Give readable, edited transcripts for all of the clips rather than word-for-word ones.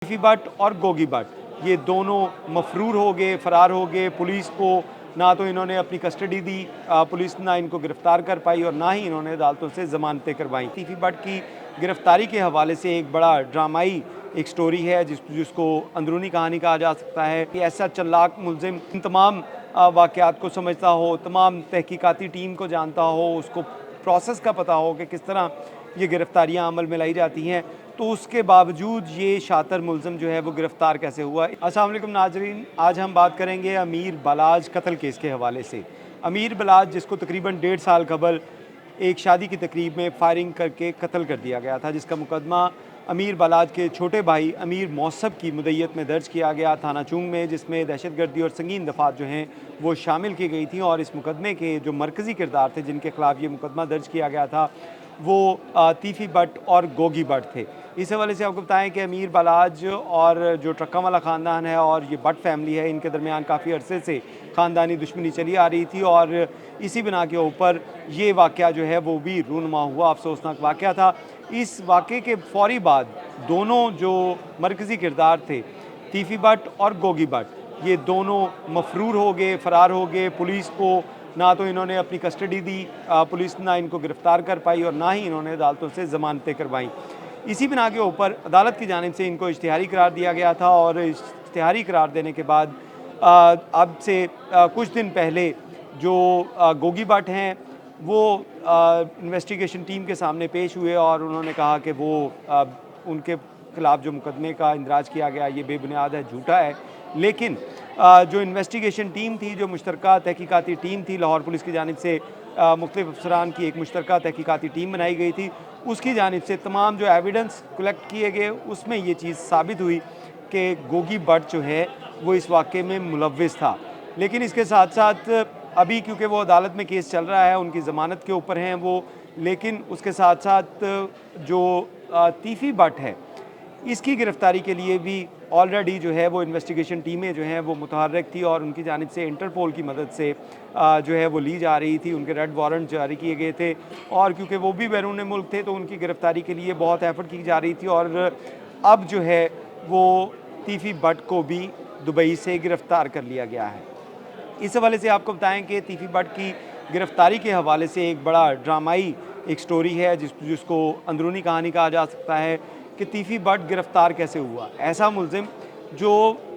तीफी भट्ट और गोगी भट्ट ये दोनों मफरूर हो गए, फ़रार हो गए। पुलिस को ना तो इन्होंने अपनी कस्टडी दी, पुलिस ना इनको गिरफ़्तार कर पाई और ना ही इन्होंने अदालतों से ज़मानतें करवाई। तीफी भट्ट की गिरफ़्तारी के हवाले से एक बड़ा ड्रामाई एक स्टोरी है जिसको अंदरूनी कहानी कहा जा सकता है कि ऐसा चालाक मुलज़िम इन तमाम वाक़यात को समझता हो, तमाम तहकीकाती टीम को जानता हो, उसको प्रोसेस का पता हो कि किस तरह ये गिरफ़्तारियाँ अमल में लाई जाती हैं, तो उसके बावजूद ये शातिर मुलज़िम जो है वो गिरफ़्तार कैसे हुआ। अस्सलाम वालेकुम नाज़रीन, आज हम बात करेंगे अमीर बलाज कत्ल केस के हवाले से। अमीर बलाज जिसको तकरीबन 1.5 साल कबल एक शादी की तकरीब में फायरिंग करके कत्ल कर दिया गया था, जिसका मुकदमा अमीर बलाज के छोटे भाई अमीर मौसब की मुद्दत में दर्ज किया गया थाना चुंग में, जिसमें दहशतगर्दी और संगीन दफ़ात जो हैं वो शामिल की गई थी। और इस मुकदमे के जो मरकज़ी किरदार थे जिनके ख़िलाफ़ ये मुकदमा दर्ज किया गया था वो तीफी भट्ट और गोगी भट्ट थे। इस हवाले से आपको बताएं कि अमीर बलाज और जो ट्रक्का वाला ख़ानदान है और ये भट्ट फैमिली है, इनके दरमियान काफ़ी अरसे से ख़ानदानी दुश्मनी चली आ रही थी और इसी बिना के ऊपर ये वाक़या जो है वो भी रूनुमा हुआ, अफसोसनाक वाक़या था। इस वाक़े के फ़ौरी बाद दोनों जो मरकज़ी किरदार थे तीफी भट्ट और गोगी भट्ट ये दोनों मफरूर हो गए, फ़रार हो गए। पुलिस को ना तो इन्होंने अपनी कस्टडी दी, पुलिस ना इनको गिरफ़्तार कर पाई और ना ही इन्होंने अदालतों से ज़मानतें करवाईं। इसी बिना के ऊपर अदालत की जानिब से इनको इश्तिहारी करार दिया गया था और इश्तिहारी करार देने के बाद अब से कुछ दिन पहले जो गोगी भट्ट हैं वो इन्वेस्टिगेशन टीम के सामने पेश हुए और उन्होंने कहा कि वो उनके ख़िलाफ़ जो मुकदमे का इंदराज किया गया ये बेबुनियाद है, झूठा है। लेकिन जो इन्वेस्टिगेशन टीम थी, जो मुश्तरका तहकीकाती टीम थी, लाहौर पुलिस की जानिब से मुख्तलिफ़ अफसरान की एक मुश्तरका तहकीकाती टीम बनाई गई थी, उसकी जानिब से तमाम जो एविडेंस कलेक्ट किए गए उसमें ये चीज़ साबित हुई कि गोगी भट्ट जो है वो इस वाक़े में मुलव्विस था। लेकिन इसके साथ साथ अभी क्योंकि वो अदालत में केस चल रहा है, उनकी ज़मानत के ऊपर हैं वो, लेकिन उसके साथ साथ जो तीफी भट्ट है इसकी गिरफ़्तारी के लिए भी ऑलरेडी जो है वो इन्वेस्टिगेशन टीमें जो हैं वो मुतहर्रिक थी और उनकी जानिब से इंटरपोल की मदद से जो है वो ली जा रही थी। उनके रेड वारंट जारी किए गए थे और क्योंकि वो भी बैरून मुल्क थे तो उनकी गिरफ़्तारी के लिए बहुत एफर्ट की जा रही थी और अब जो है वो तीफी भट्ट को भी दुबई से गिरफ़्तार कर लिया गया है। इस हवाले से आपको बताएं कि तीफी भट्ट की गिरफ़्तारी के हवाले से एक बड़ा ड्रामाई एक स्टोरी है जिसको अंदरूनी कहानी कहा जा सकता है कि तीफी भट्ट गिरफ़्तार कैसे हुआ। ऐसा मुलज़िम जो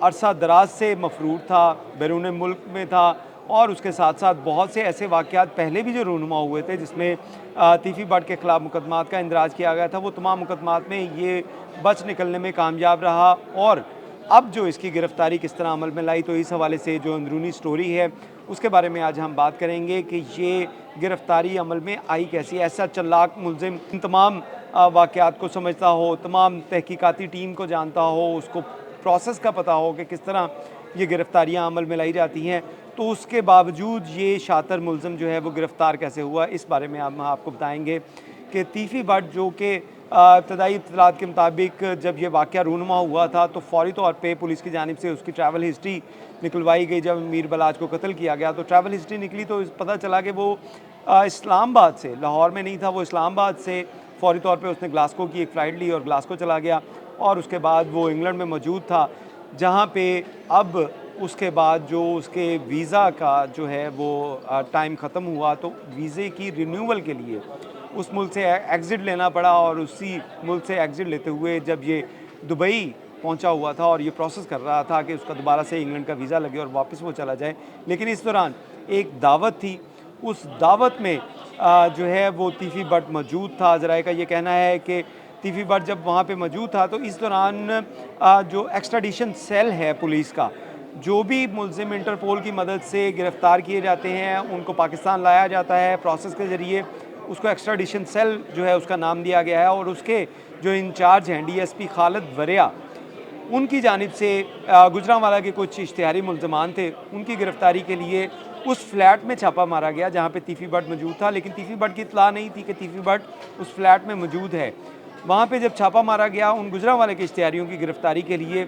अरसा दराज से मफरूर था, बैरून मुल्क में था और उसके साथ साथ बहुत से ऐसे वाक़यात पहले भी जो रूनुमा हुए थे जिसमें तीफी भट्ट के ख़िलाफ़ मुकदमात का इंदराज किया गया था, वो तमाम मुकदमात में ये बच निकलने में कामयाब रहा और अब जो इसकी गिरफ़्तारी किस तरह अमल में लाई, तो इस हवाले से जो अंदरूनी स्टोरी है उसके बारे में आज हम बात करेंगे कि ये गिरफ़्तारी अमल में आई कैसी। ऐसा चालाक मुलज़िम इन तमाम वाक़यात को समझता हो, तमाम तहकीकाती टीम को जानता हो, उसको प्रोसेस का पता हो कि किस तरह ये गिरफ़्तारियाँ अमल में लाई जाती हैं, तो उसके बावजूद ये शातिर मुलज़िम जो है वो गिरफ़्तार कैसे हुआ, इस बारे में हम आपको बताएँगे कि तीफी भट्ट जो कि इब्तदाई इत्तलात के मुताबिक जब ये वाक़या रूनुमा हुआ था तो फ़ौरी तौर पे पुलिस की जानिब से उसकी ट्रैवल हिस्ट्री निकलवाई गई। जब अमीर बलाज को कत्ल किया गया तो ट्रैवल हिस्ट्री निकली तो पता चला कि वो इस्लामाबाद से, लाहौर में नहीं था, वो इस्लामाबाद से फ़ौरी तौर पे उसने ग्लासगो की एक फ़्लाइट ली और ग्लासगो चला गया और उसके बाद वो इंग्लैंड में मौजूद था, जहाँ पे अब उसके बाद जो उसके वीज़ा का जो है वो टाइम ख़त्म हुआ तो वीज़े की रिन्यूअल के लिए उस मुल्क से एग्ज़िट लेना पड़ा और उसी मुल्क से एग्ज़िट लेते हुए जब ये दुबई पहुंचा हुआ था और ये प्रोसेस कर रहा था कि उसका दोबारा से इंग्लैंड का वीज़ा लगे और वापस वो चला जाए, लेकिन इस दौरान एक दावत थी, उस दावत में जो है वो तीफी भट्ट मौजूद था। ज़राए का ये कहना है कि तीफी भट्ट जब वहाँ पे मौजूद था तो इस दौरान जो एक्स्ट्राडिशन सेल है पुलिस का, जो भी मुलज़िम इंटरपोल की मदद से गिरफ़्तार किए जाते हैं उनको पाकिस्तान लाया जाता है प्रोसेस के ज़रिए, उसको एक्स्ट्राडिशन सेल जो है उसका नाम दिया गया है और उसके जो इंचार्ज हैं डीएसपी खालिद वरिया, उनकी जानिब से गुजरांवाला के कुछ इश्तिहारी मुल्ज़मान थे, उनकी गिरफ़्तारी के लिए उस फ्लैट में छापा मारा गया जहाँ पे तीफी भट्ट मौजूद था, लेकिन तीफी भट्ट की इत्तला नहीं थी कि तीफी भट्ट उस फ्लैट में मौजूद है। वहाँ पे जब छापा मारा गया उन गुजरांवाले के इश्तिहारियों की गिरफ़्तारी के लिए,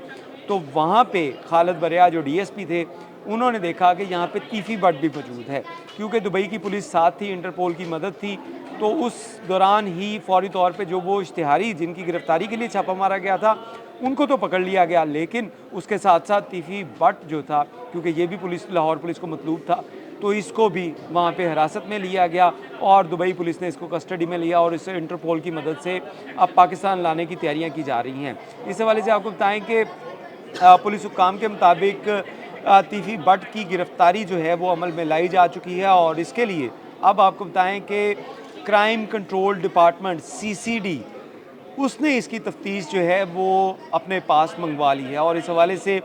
तो वहाँ पे खालिद वरिया जो डीएसपी थे उन्होंने देखा कि यहाँ पे तीफी भट्ट भी मौजूद है, क्योंकि दुबई की पुलिस साथ थी, इंटरपोल की मदद थी, तो उस दौरान ही फ़ौरी तौर पे जो वो इश्तिहारी जिनकी गिरफ़्तारी के लिए छापा मारा गया था उनको तो पकड़ लिया गया, लेकिन उसके साथ साथ तीफी बट जो था, क्योंकि ये भी पुलिस लाहौर पुलिस को मतलूब था, तो इसको भी वहाँ पे हिरासत में लिया गया और दुबई पुलिस ने इसको कस्टडी में लिया और इसे इंटरपोल की मदद से अब पाकिस्तान लाने की तैयारियाँ की जा रही हैं। इस हवाले से आपको बताएं कि पुलिस हुक्काम के मुताबिक तीफी बट की गिरफ्तारी जो है वो अमल में लाई जा चुकी है और इसके लिए अब आपको बताएं कि क्राइम कंट्रोल डिपार्टमेंट सीसीडी उसने इसकी तफ्तीश जो है वो अपने पास मंगवा ली है और इस हवाले से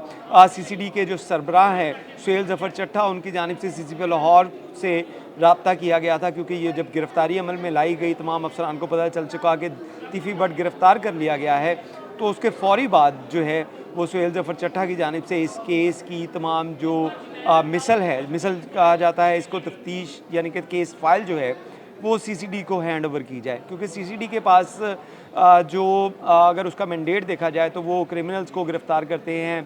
सीसीडी के जो सरबराह हैं सुहेल ज़फ़र चट्ठा, उनकी जानिब से सीसीपी लाहौर से रब्ता किया गया था, क्योंकि ये जब गिरफ्तारी अमल में लाई गई तमाम अफसरान को पता चल चुका कि तीफी बट गिरफ्तार कर लिया गया है, तो उसके फ़ौरी बाद जो है वो सुहेल ज़फ़र चट्ठा की जानिब से इस केस की तमाम जो मिसल कहा जाता है इसको, तफ्तीश यानी कि केस फाइल जो है वो सीसीडी को हैंड ओवर की जाए, क्योंकि सीसीडी के पास अगर उसका मैंडेट देखा जाए तो वो क्रिमिनल्स को गिरफ़्तार करते हैं,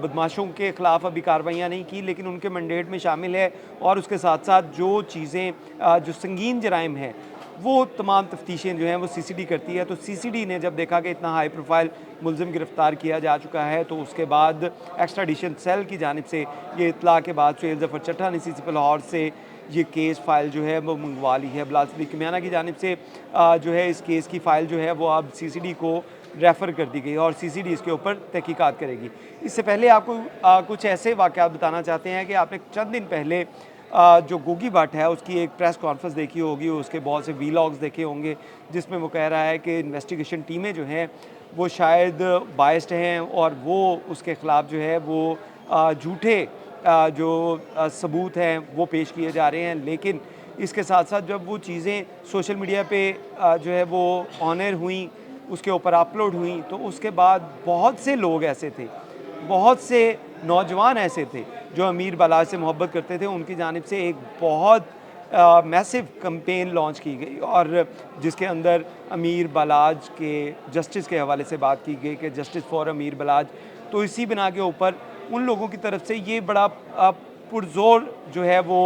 बदमाशों के ख़िलाफ़ अभी कार्रवाइयाँ नहीं की लेकिन उनके मैंडेट में शामिल है, और उसके साथ साथ जो चीज़ें जो संगीन जराइम हैं वो तमाम तफ्तीशें जो हैं वो सीसीडी करती है। तो सीसीडी ने जब देखा कि इतना हाई प्रोफाइल मुलजिम गिरफ़्तार किया जा चुका है, तो उसके बाद एक्स्ट्राडिशन सेल की जानिब से ये इत्तला के बाद सुहेल ज़फ़र चट्ठा ने सीसीपी लाहौर से ये केस फाइल जो है वो मंगवा ली है। बिलाल सदीक़ किमियाना की जानिब से जो है इस केस की फ़ाइल जो है वो अब सीसीडी को रेफ़र कर दी गई और सीसीडी इसके ऊपर तहकीकात करेगी। इससे पहले आपको कुछ ऐसे वाक़यात बताना चाहते हैं कि आपने चंद दिन पहले जो गोगी भट्ट है उसकी एक प्रेस कॉन्फ्रेंस देखी होगी, उसके बहुत से वीलॉग्स देखे होंगे जिसमें वो कह रहा है कि इन्वेस्टिगेशन टीमें जो हैं वो शायद बायस्ड हैं और वो उसके ख़िलाफ़ जो है वो झूठे जो सबूत हैं वो पेश किए जा रहे हैं। लेकिन इसके साथ साथ जब वो चीज़ें सोशल मीडिया पे जो है वो ऑन एयर हुई, उसके ऊपर अपलोड हुई, तो उसके बाद बहुत से लोग ऐसे थे, बहुत से नौजवान ऐसे थे जो अमीर बलाज से मोहब्बत करते थे, उनकी जानिब से एक बहुत मैसिव कैंपेन लॉन्च की गई और जिसके अंदर अमीर बलाज के जस्टिस के हवाले से बात की गई कि जस्टिस फॉर अमीर बलाज। तो इसी बिना के ऊपर उन लोगों की तरफ से ये बड़ा पुरजोर जो है वो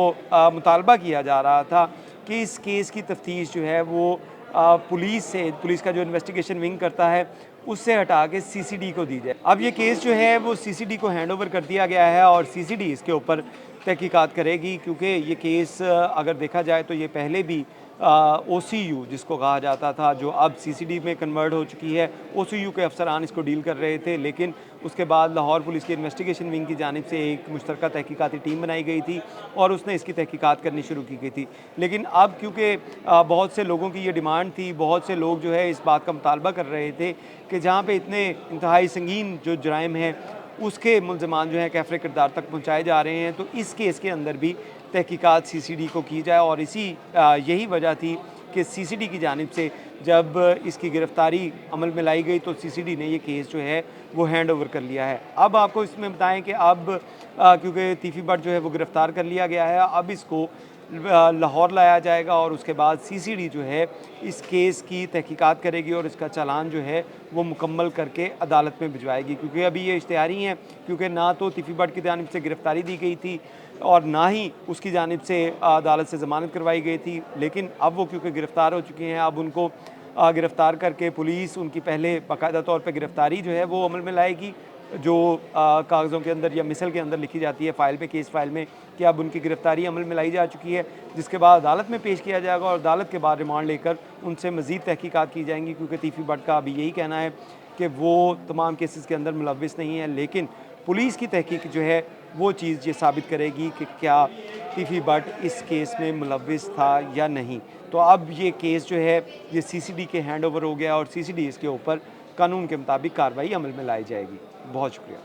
मुतालबा किया जा रहा था कि इस केस की तफ्तीश जो है वो पुलिस का जो इन्वेस्टिगेशन विंग करता है उससे हटा के सीसीडी को दी जाए। अब ये केस जो है वो सीसीडी को हैंड ओवर कर दिया गया है और सीसीडी इसके ऊपर तहकीकात करेगी, क्योंकि ये केस अगर देखा जाए तो ये पहले भी ओसीयू जिसको कहा जाता था, जो अब सीसीडी में कन्वर्ट हो चुकी है, ओसीयू के अफसरान इसको डील कर रहे थे, लेकिन उसके बाद लाहौर पुलिस की इन्वेस्टिगेशन विंग की जानिब से एक मुश्तरका तहकीकाती टीम बनाई गई थी और उसने इसकी तहकीकात करनी शुरू की गई थी। लेकिन अब क्योंकि बहुत से लोगों की ये डिमांड थी, बहुत से लोग जो है इस बात का मुतालबा कर रहे थे कि जहाँ पे इतने इंतहाई संगीन जो जराइम हैं उसके मुल्ज़मान जो हैं कैफ़रे किरदार तक पहुँचाए जा रहे हैं, तो इस केस के अंदर भी तहकीकात सीसीडी को की जाए और यही वजह थी कि सीसीडी की जानिब से जब इसकी गिरफ़्तारी अमल में लाई गई तो सीसीडी ने ये केस जो है वो हैंड ओवर कर लिया है। अब आपको इसमें बताएं कि अब क्योंकि तीफी बट जो है वो गिरफ़्तार कर लिया गया है, अब इसको लाहौर लाया जाएगा और उसके बाद सीसीडी जो है इस केस की तहकीकात करेगी और इसका चालान जो है वो मुकम्मल करके अदालत में भिजवाएगी, क्योंकि अभी ये इश्तिहारी हैं, क्योंकि ना तो तीफी बट की जानिब से गिरफ़्तारी दी गई थी और ना ही उसकी जानिब से अदालत से ज़मानत करवाई गई थी। लेकिन अब वो क्योंकि गिरफ़्तार हो चुके हैं, अब उनको गिरफ़्तार करके पुलिस उनकी पहले बाकायदा तौर पे गिरफ़्तारी जो है वो अमल में लाएगी, जो कागज़ों के अंदर या मिसल के अंदर लिखी जाती है फ़ाइल पे, केस फ़ाइल में, कि अब उनकी गिरफ़्तारी अमल में लाई जा चुकी है, जिसके बाद अदालत में पेश किया जाएगा और अदालत के बाद रिमांड लेकर उनसे मज़ीद तहकीकात की जाएंगी, क्योंकि तीफी बट का अभी यही कहना है कि वो तमाम केसेस के अंदर मुलव्विस नहीं है। लेकिन पुलिस की तहकीक जो है वो चीज़ ये साबित करेगी कि क्या तीफी बट इस केस में मुलव्विस था या नहीं। तो अब ये केस जो है ये सीसीडी के हैंड ओवर हो गया और सीसीडी इसके ऊपर कानून के मुताबिक कार्रवाई अमल में लाई जाएगी। बहुत शुक्रिया।